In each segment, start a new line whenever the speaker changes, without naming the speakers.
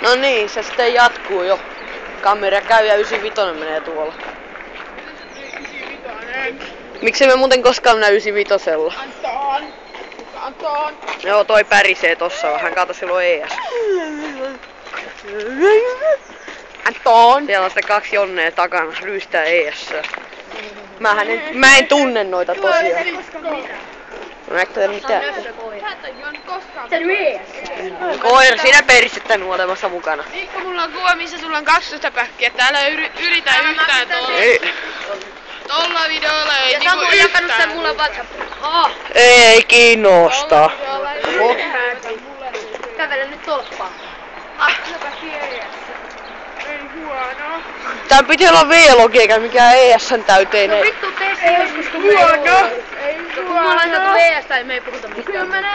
No niin, se sitten jatkuu jo. Kamera käy ja 95 menee tuolla.
95.
Miksi me muuten koskaan näy 95:lla?
Anton!
Joo, toi pärisee tossa vähän. Kato, silloin ES.
Anton!
Siellä on sitten 2 Jonnea takana, ryystää ES. Mä en tunne noita tosiaan. Näetkö te mitään? Koira, sinä peristettä nuolemassa mukana.
Mikko, mulla on kuva, missä sulla on 12 päkkiä. Täällä yritä yhtään tuolla. Tolla videolla ei niinku yhtään.
jakanut sen mulle WhatsAppilla.
Ei kiinnosta.
Kävele nyt tolppaan.
Ei huono.
Tää piti olla V-logi eikä mikään ES:n täyteinen.
Vittu tee se joskus kun
Huono. Ei
kun me ollaan saatu
huono.
ES-tä, niin me ei puhuta mistään.
10.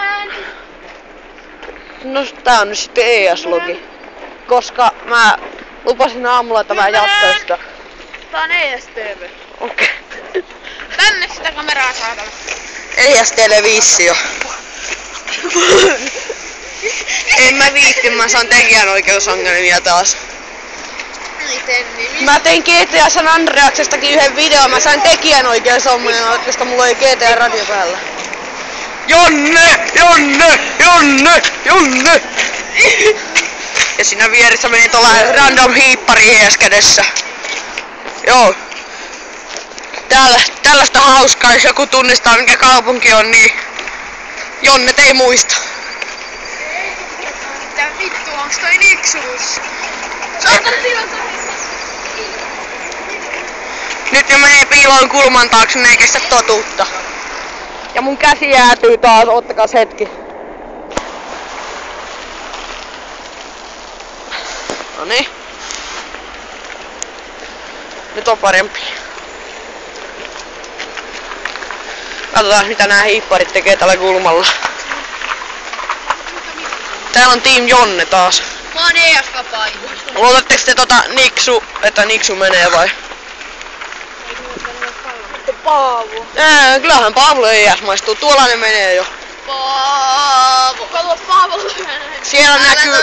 No tää on nyt sitten ES-logi. Koska mä lupasin aamulla, että mä jatkan sitä.
Tää on ESTV.
Okei.
Tänne sitä kameraa saatana.
ES-televisio. En mä viitti, mä saan tekijänoikeusongelmia taas. Mä tein GTA San Andreaksestakin yhden videon, mä sain tekijänoikeusongelmia, koska mulla oli GTA radio päällä. Jonne! Jonne! Jonne! Jonne! Ja siinä vieressä meni tuolla random hiippari kädessä. Joo. Tällaista hauskaa, jos joku tunnistaa mikä kaupunki on, niin Jonnet ei muista.
Mitä vittu, onks toi Niksus?
Nyt ne menee piiloon kulman taakse, ne ei kestä totuutta. Ja mun käsi jäätyy taas, ottakas hetki. Noniin. Nyt on parempi. Katsotaan mitä nää hiipparit tekee tällä kulmalla. Täällä on Team Jonne taas.
Mä oon ES-vapaa.
Luotatteko te Niksu, että Niksu menee vai?
Paavo.
Kyllähän Paavo ES maistuu. Tuolla ne menee jo.
Paavo.
Kato Paavo.
Siellä näkyy...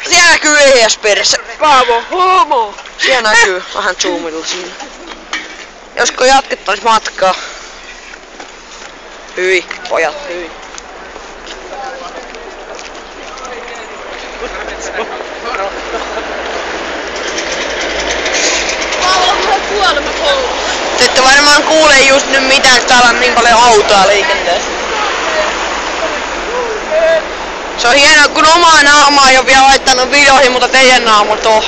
Siellä näkyy ES perässä.
Paavo, homo.
Siellä näkyy vähän zoomilla siinä. Josko jatkettais matkaa? Hyi, pojat, hyi.
Paavo on kuolema koulussa.
Te ette varmaan kuule just nyt mitään, täällä on niin paljon autoa liikenteessä. Se on hienoa, kun omaa naamaa ei oo vielä laittanut videoihin, mutta teidän naamut on.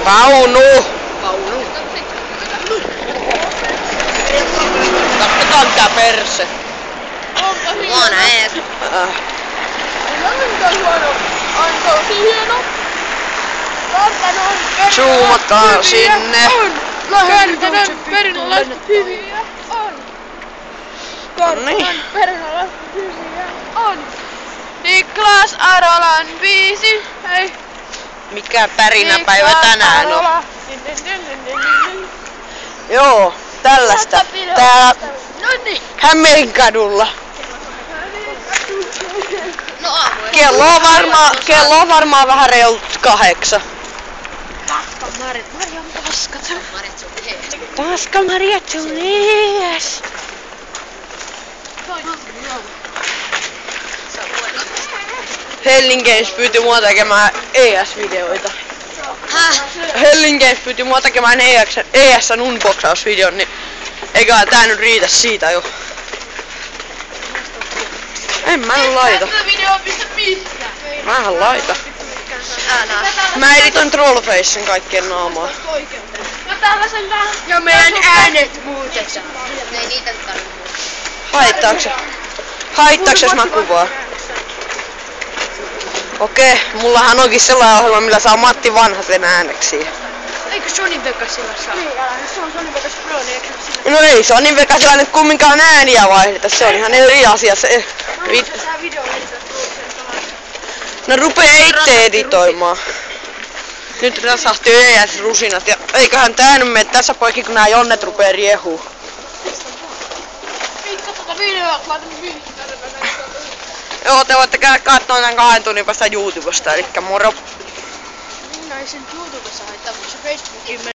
Vaunu! Katsotaan tää perse.
Onpa hieno.
Mä oon ES.
Onpa huono. On tosi hieno. Kartanon
Zoomataan sinne.
Kartanon perunalaiset hyviä on. Kartanon perunalaiset hyviä on. Niklas Arolan biisi. Hei.
Mikä pärinäpäivä tänään on? Joo, tällaista. Täällä
Noniin.
Hämeenkadulla.
No aamu.
Kello on varmaan vähän reilut 8.
Marjat on paskat. Marjat sun ES.
Paska Marjat sun ES. Hellingeis pyyti mua tekemään ES-videoita.
Häh?
Hellingeis pyyti mua tekemään ES:n unboxausvideon, niin eiköhän tää nyt riitä siitä jo. En mä laita.
Video pistä missään.
Mähän laita.
Älä.
Mä editoin Trollfacen kaikkien naamaa.
No tällaisen tää.
Ja meidän äänet muutetaan. Ei niitä tarvitse muuttaa.
Haittaaks jos mä kuvaan? Okei, mullahan onkin sellainen ohjelma, millä saa Matti Vanhasen ääneksi.
Eikö Sony Vegasilla saa? Niin, älä nyt, se on Sony Vegas Pro, niin eikö sillä...
No ei Sony Vegasilla nyt kumminkaan ääniä vaihdeta, se on ihan eri asia se.
Sä video editoit
No rupee itse editoimaan. Nyt rasahti ES-rusinat ja eiköhän tää nyt mene tässä poikki kun nää Jonnet rupee riehuu.
Mikko tota videoa, laitan 5 tärvänä.
Joo. Joo, te voitte käydä kattoo tän 2 tunnin päästä YouTubesta, elikkä moro.
Niin, ei sen YouTubessa haittaa, mutta se Facebookin